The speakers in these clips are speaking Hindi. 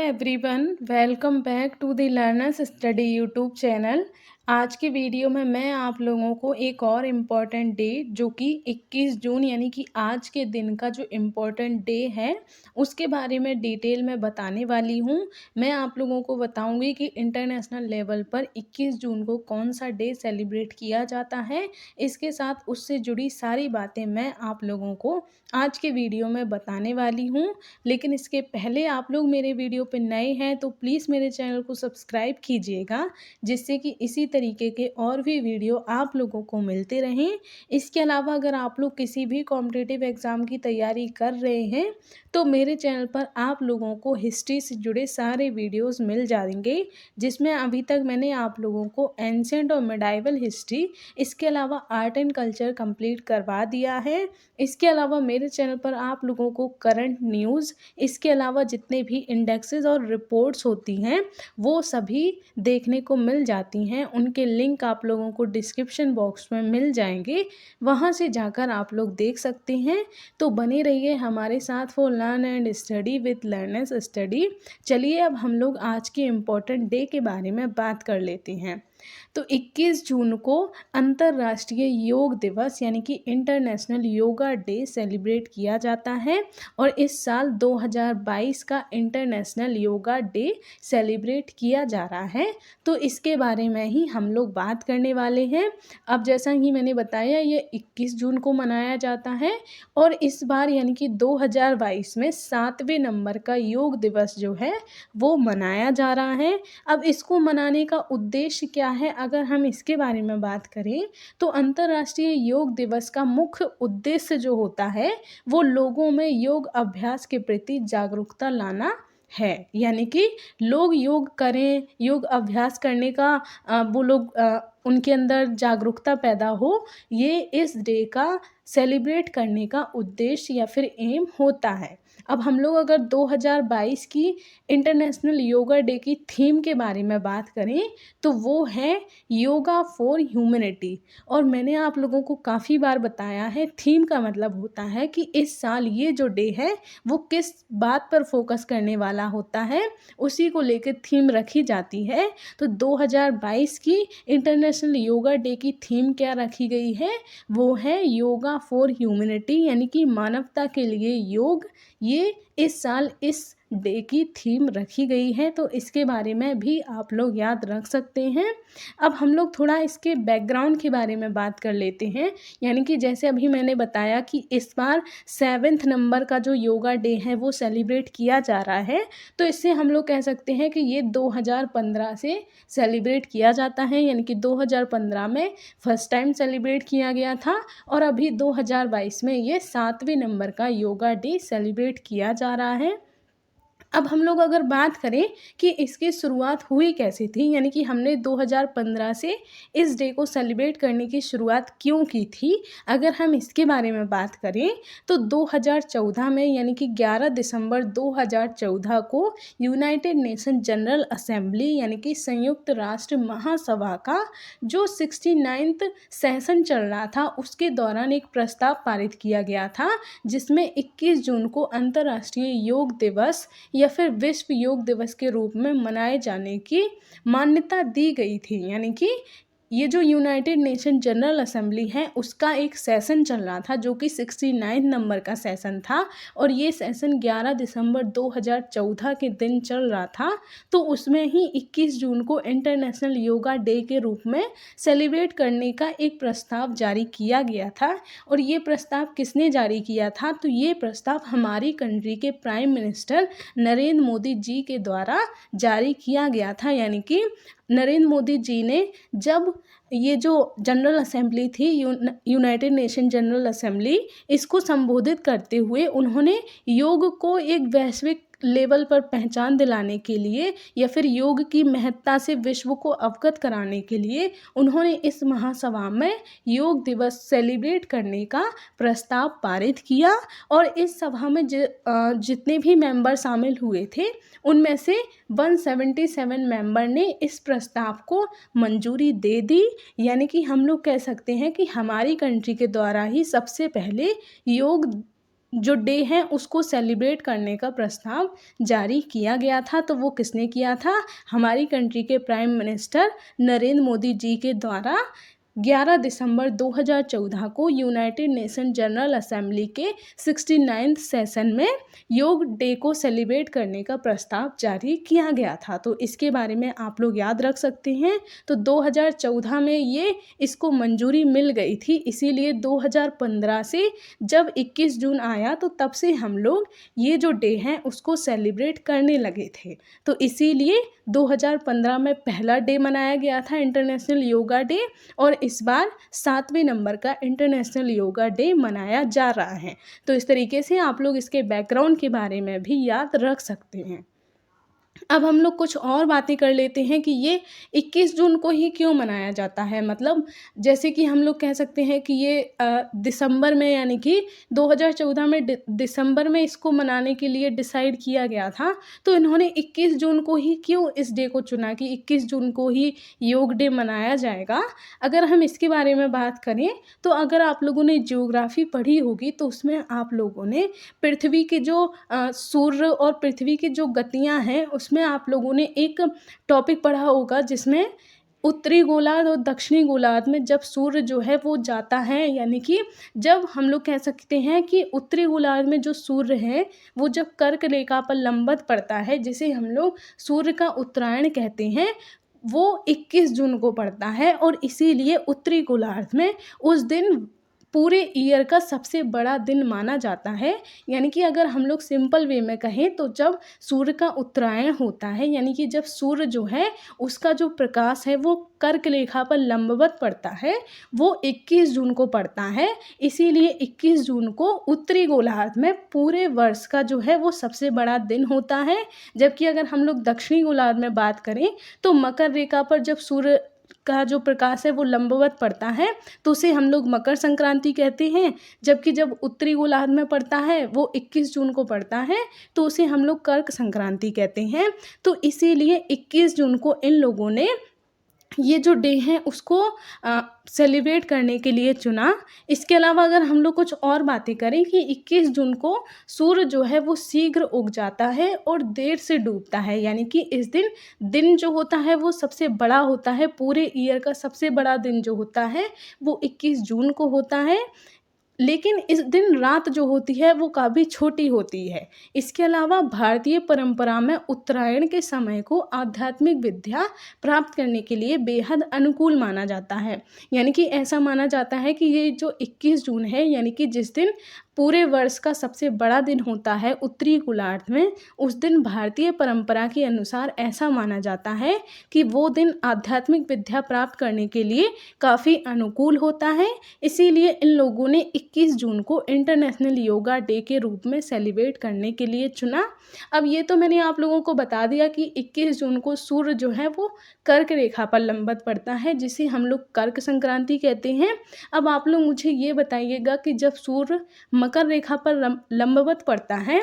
Everyone, welcome back to the learners study YouTube channel. आज की वीडियो में मैं आप लोगों को एक और इम्पॉर्टेंट डे जो कि 21 जून यानी कि आज के दिन का जो इम्पॉर्टेंट डे है उसके बारे में डिटेल में बताने वाली हूँ। मैं आप लोगों को बताऊँगी कि इंटरनेशनल लेवल पर 21 जून को कौन सा डे सेलिब्रेट किया जाता है। इसके साथ उससे जुड़ी सारी बातें मैं आप लोगों को आज के वीडियो में बताने वाली हूँ। लेकिन इसके पहले आप लोग मेरे वीडियो पे नए हैं तो प्लीज़ मेरे चैनल को सब्सक्राइब कीजिएगा, जिससे कि इसी तरीके के और भी वीडियो आप लोगों को मिलते रहें। इसके अलावा अगर आप लोग किसी भी कॉम्पिटिटिव एग्ज़ाम की तैयारी कर रहे हैं तो मेरे चैनल पर आप लोगों को हिस्ट्री से जुड़े सारे वीडियोस मिल जाएंगे, जिसमें अभी तक मैंने आप लोगों को एंशिएंट और मिडाइवल हिस्ट्री, इसके अलावा आर्ट एंड कल्चर कंप्लीट करवा दिया है। इसके अलावा मेरे चैनल पर आप लोगों को करंट न्यूज़, इसके अलावा जितने भी इंडेक्सेस और रिपोर्ट्स होती हैं वो सभी देखने को मिल जाती हैं। उनके लिंक आप लोगों को डिस्क्रिप्शन बॉक्स में मिल जाएंगे, वहाँ से जाकर आप लोग देख सकते हैं। तो बने रहिए हमारे साथ for learn and study with learners study. चलिए अब हम लोग आज के इम्पोर्टेंट डे के बारे में बात कर लेते हैं। तो 21 जून को अंतर्राष्ट्रीय योग दिवस यानी कि इंटरनेशनल योगा डे सेलिब्रेट किया जाता है और इस साल 2022 का इंटरनेशनल योगा डे सेलिब्रेट किया जा रहा है। तो इसके बारे में ही हम लोग बात करने वाले हैं। अब जैसा कि मैंने बताया, ये 21 जून को मनाया जाता है और इस बार यानी कि 2022 में 7वें नंबर का योग दिवस जो है वो मनाया जा रहा है। अब इसको मनाने का उद्देश्य क्या है, अगर हम इसके बारे में बात करें तो अंतर्राष्ट्रीय योग दिवस का मुख्य उद्देश्य जो होता है वो लोगों में योग अभ्यास के प्रति जागरूकता लाना है। यानी कि लोग योग करें, योग अभ्यास करने का वो लोग उनके अंदर जागरूकता पैदा हो, ये इस डे का सेलिब्रेट करने का उद्देश्य या फिर एम होता है। अब हम लोग अगर 2022 की इंटरनेशनल योगा डे की थीम के बारे में बात करें तो वो है योगा फॉर ह्यूमैनिटी। और मैंने आप लोगों को काफ़ी बार बताया है, थीम का मतलब होता है कि इस साल ये जो डे है वो किस बात पर फोकस करने वाला होता है, उसी को लेकर थीम रखी जाती है। तो 2022 की इंटरनेशनल योगा डे की थीम क्या रखी गई है, वो है योगा फॉर ह्यूमैनिटी यानी कि मानवता के लिए योग। ये इस साल इस डे की थीम रखी गई है, तो इसके बारे में भी आप लोग याद रख सकते हैं। अब हम लोग थोड़ा इसके बैकग्राउंड के बारे में बात कर लेते हैं। यानी कि जैसे अभी मैंने बताया कि इस बार 7वें नंबर का जो योगा डे है वो सेलिब्रेट किया जा रहा है, तो इससे हम लोग कह सकते हैं कि ये 2015 से सेलिब्रेट किया जाता है। यानी कि 2015 में फर्स्ट टाइम सेलिब्रेट किया गया था और अभी 2022 में ये 7वें नंबर का योगा डे सेलिब्रेट किया जा रहा है। अब हम लोग अगर बात करें कि इसकी शुरुआत हुई कैसे थी, यानी कि हमने 2015 से इस डे को सेलिब्रेट करने की शुरुआत क्यों की थी, अगर हम इसके बारे में बात करें तो 2014 में यानी कि 11 दिसंबर 2014 को यूनाइटेड नेशन जनरल असेंबली यानी कि संयुक्त राष्ट्र महासभा का जो 69वां सेशन चल रहा था उसके दौरान एक प्रस्ताव पारित किया गया था, जिसमें 21 जून को अंतर्राष्ट्रीय योग दिवस या फिर विश्व योग दिवस के रूप में मनाए जाने की मान्यता दी गई थी। यानी कि ये जो यूनाइटेड नेशन जनरल असेंबली है उसका एक सेशन चल रहा था जो कि 69 नंबर का सेशन था और ये सेशन 11 दिसंबर 2014 के दिन चल रहा था। तो उसमें ही 21 जून को इंटरनेशनल योगा डे के रूप में सेलिब्रेट करने का एक प्रस्ताव जारी किया गया था। और ये प्रस्ताव किसने जारी किया था, तो ये प्रस्ताव हमारी कंट्री के प्राइम मिनिस्टर नरेंद्र मोदी जी के द्वारा जारी किया गया था। यानी कि नरेंद्र मोदी जी ने जब ये जो जनरल असेंबली थी यूनाइटेड नेशन जनरल असेंबली, इसको संबोधित करते हुए उन्होंने योग को एक वैश्विक लेवल पर पहचान दिलाने के लिए या फिर योग की महत्ता से विश्व को अवगत कराने के लिए उन्होंने इस महासभा में योग दिवस सेलिब्रेट करने का प्रस्ताव पारित किया। और इस सभा में जितने भी मेंबर शामिल हुए थे उनमें से 177 मेंबर ने इस प्रस्ताव को मंजूरी दे दी। यानी कि हम लोग कह सकते हैं कि हमारी कंट्री के द्वारा ही सबसे पहले योग जो डे है उसको सेलिब्रेट करने का प्रस्ताव जारी किया गया था। तो वो किसने किया था? हमारी कंट्री के प्राइम मिनिस्टर नरेंद्र मोदी जी के द्वारा 11 दिसंबर 2014 को यूनाइटेड नेशन जनरल असेंबली के 69वें सेशन में योग डे को सेलिब्रेट करने का प्रस्ताव जारी किया गया था। तो इसके बारे में आप लोग याद रख सकते हैं। तो 2014 में ये इसको मंजूरी मिल गई थी, इसीलिए 2015 से जब 21 जून आया तो तब से हम लोग ये जो डे है उसको सेलिब्रेट करने लगे थे। तो इसीलिए 2015 में पहला डे मनाया गया था इंटरनेशनल योगा डे, और इस बार 7वें नंबर का इंटरनेशनल योगा डे मनाया जा रहा है। तो इस तरीके से आप लोग इसके बैकग्राउंड के बारे में भी याद रख सकते हैं। अब हम लोग कुछ और बातें कर लेते हैं कि ये 21 जून को ही क्यों मनाया जाता है। मतलब जैसे कि हम लोग कह सकते हैं कि ये दिसंबर में, यानी कि 2014 में दिसंबर में इसको मनाने के लिए डिसाइड किया गया था। तो इन्होंने 21 जून को ही क्यों इस डे को चुना कि 21 जून को ही योग डे मनाया जाएगा। अगर हम इसके बारे में बात करें तो अगर आप लोगों ने ज्योग्राफी पढ़ी होगी तो उसमें आप लोगों ने पृथ्वी के जो सूर्य और पृथ्वी की जो गतियां हैं उसमें आप लोगों ने एक टॉपिक पढ़ा होगा जिसमें उत्तरी गोलार्ध और दक्षिणी गोलार्ध में जब सूर्य जो है वो जाता है, यानी कि जब हम लोग कह सकते हैं कि उत्तरी गोलार्ध में जो सूर्य है वो जब कर्क रेखा पर लंबवत पड़ता है, जिसे हम लोग सूर्य का उत्तरायण कहते हैं, वो 21 जून को पड़ता है। और इसीलिए उत्तरी गोलार्ध में उस दिन पूरे ईयर का सबसे बड़ा दिन माना जाता है। यानी कि अगर हम लोग सिंपल वे में कहें तो जब सूर्य का उत्तरायण होता है, यानी कि जब सूर्य जो है उसका जो प्रकाश है वो कर्क रेखा पर लंबवत पड़ता है, वो 21 जून को पड़ता है। इसीलिए 21 जून को उत्तरी गोलार्ध में पूरे वर्ष का जो है वो सबसे बड़ा दिन होता है। जबकि अगर हम लोग दक्षिणी गोलार्ध में बात करें तो मकर रेखा पर जब सूर्य का जो प्रकाश है वो लंबवत पड़ता है तो उसे हम लोग मकर संक्रांति कहते हैं। जबकि जब उत्तरी गोलार्ध में पड़ता है वो 21 जून को पड़ता है तो उसे हम लोग कर्क संक्रांति कहते हैं। तो इसीलिए 21 जून को इन लोगों ने ये जो डे है उसको सेलिब्रेट करने के लिए चुना। इसके अलावा अगर हम लोग कुछ और बातें करें कि 21 जून को सूर्य जो है वो शीघ्र उग जाता है और देर से डूबता है, यानी कि इस दिन दिन जो होता है वो सबसे बड़ा होता है। पूरे ईयर का सबसे बड़ा दिन जो होता है वो 21 जून को होता है, लेकिन इस दिन रात जो होती है वो काफ़ी छोटी होती है। इसके अलावा भारतीय परंपरा में उत्तरायण के समय को आध्यात्मिक विद्या प्राप्त करने के लिए बेहद अनुकूल माना जाता है। यानी कि ऐसा माना जाता है कि ये जो 21 जून है, यानी कि जिस दिन पूरे वर्ष का सबसे बड़ा दिन होता है उत्तरी गोलार्ध में, उस दिन भारतीय परंपरा के अनुसार ऐसा माना जाता है कि वो दिन आध्यात्मिक विद्या प्राप्त करने के लिए काफ़ी अनुकूल होता है। इसीलिए इन लोगों ने 21 जून को इंटरनेशनल योगा डे के रूप में सेलिब्रेट करने के लिए चुना। अब ये तो मैंने आप लोगों को बता दिया कि 21 जून को सूर्य जो है वो कर्क रेखा पर लंबवत पड़ता है, जिसे हम लोग कर्क संक्रांति कहते हैं। अब आप लोग मुझे ये बताइएगा कि जब सूर्य मकर रेखा पर लंबवत पड़ता है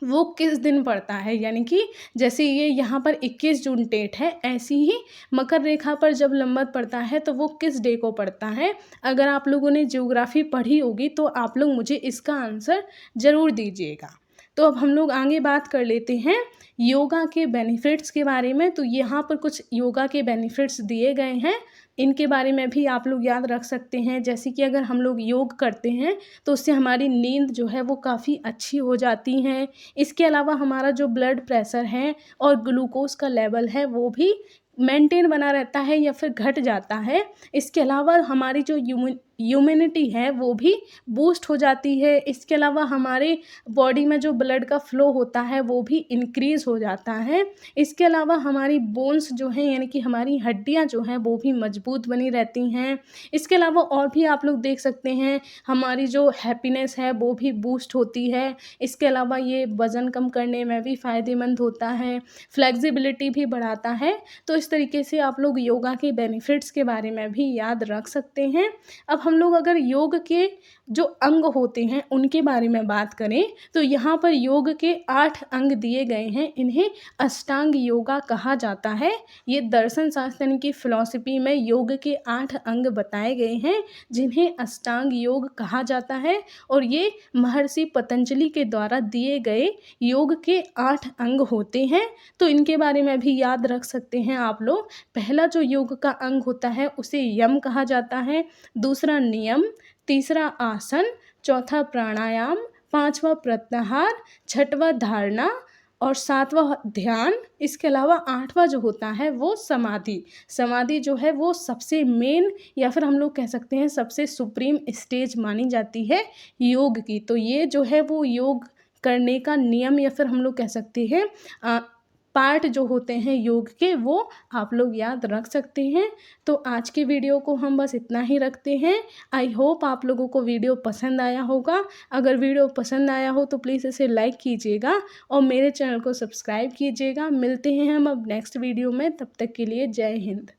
वो किस दिन पड़ता है। यानी कि जैसे ये यहाँ पर 21 जून डेट है, ऐसी ही मकर रेखा पर जब लंबवत पड़ता है तो वो किस डे को पड़ता है। अगर आप लोगों ने ज्योग्राफी पढ़ी होगी तो आप लोग मुझे इसका आंसर ज़रूर दीजिएगा। तो अब हम लोग आगे बात कर लेते हैं योगा के बेनिफिट्स के बारे में। तो यहाँ पर कुछ योगा के बेनिफिट्स दिए गए हैं, इनके बारे में भी आप लोग याद रख सकते हैं। जैसे कि अगर हम लोग योग करते हैं तो उससे हमारी नींद जो है वो काफ़ी अच्छी हो जाती है। इसके अलावा हमारा जो ब्लड प्रेशर है और ग्लूकोज का लेवल है वो भी मेंटेन बना रहता है या फिर घट जाता है। इसके अलावा हमारी जो इम्यूनिटी है वो भी बूस्ट हो जाती है। इसके अलावा हमारे बॉडी में जो ब्लड का फ्लो होता है वो भी इंक्रीज़ हो जाता है। इसके अलावा हमारी बोन्स जो हैं, यानी कि हमारी हड्डियां जो हैं वो भी मजबूत बनी रहती हैं। इसके अलावा और भी आप लोग देख सकते हैं हमारी जो हैप्पीनेस है वो भी बूस्ट होती है। इसके अलावा ये वज़न कम करने में भी फ़ायदेमंद होता है, फ्लेक्सिबिलिटी भी बढ़ाता है। तो इस तरीके से आप लोग योगा के बेनिफिट्स के बारे में भी याद रख सकते हैं। अब हम लोग अगर योग के जो अंग होते हैं उनके बारे में बात करें तो यहाँ पर योग के 8 अंग दिए गए हैं। इन्हें अष्टांग योगा कहा जाता है। ये दर्शन शास्त्र यानी कि फिलॉसफी में योग के 8 अंग बताए गए हैं जिन्हें अष्टांग योग कहा जाता है और ये महर्षि पतंजलि के द्वारा दिए गए योग के 8 अंग होते हैं। तो इनके बारे में भी याद रख सकते हैं आप लोग। पहला जो योग का अंग होता है उसे यम कहा जाता है, दूसरा नियम, तीसरा आसन, चौथा प्राणायाम, पांचवा प्रत्याहार, छठवां धारणा और सातवां ध्यान। इसके अलावा आठवां जो होता है वो समाधि। समाधि जो है वो सबसे मेन या फिर हम लोग कह सकते हैं सबसे सुप्रीम स्टेज मानी जाती है योग की। तो ये जो है वो योग करने का नियम या फिर हम लोग कह सकते हैं पार्ट जो होते हैं योग के, वो आप लोग याद रख सकते हैं। तो आज की वीडियो को हम बस इतना ही रखते हैं। आई होप आप लोगों को वीडियो पसंद आया होगा। अगर वीडियो पसंद आया हो तो प्लीज़ इसे लाइक कीजिएगा और मेरे चैनल को सब्सक्राइब कीजिएगा। मिलते हैं हम अब नेक्स्ट वीडियो में, तब तक के लिए जय हिंद।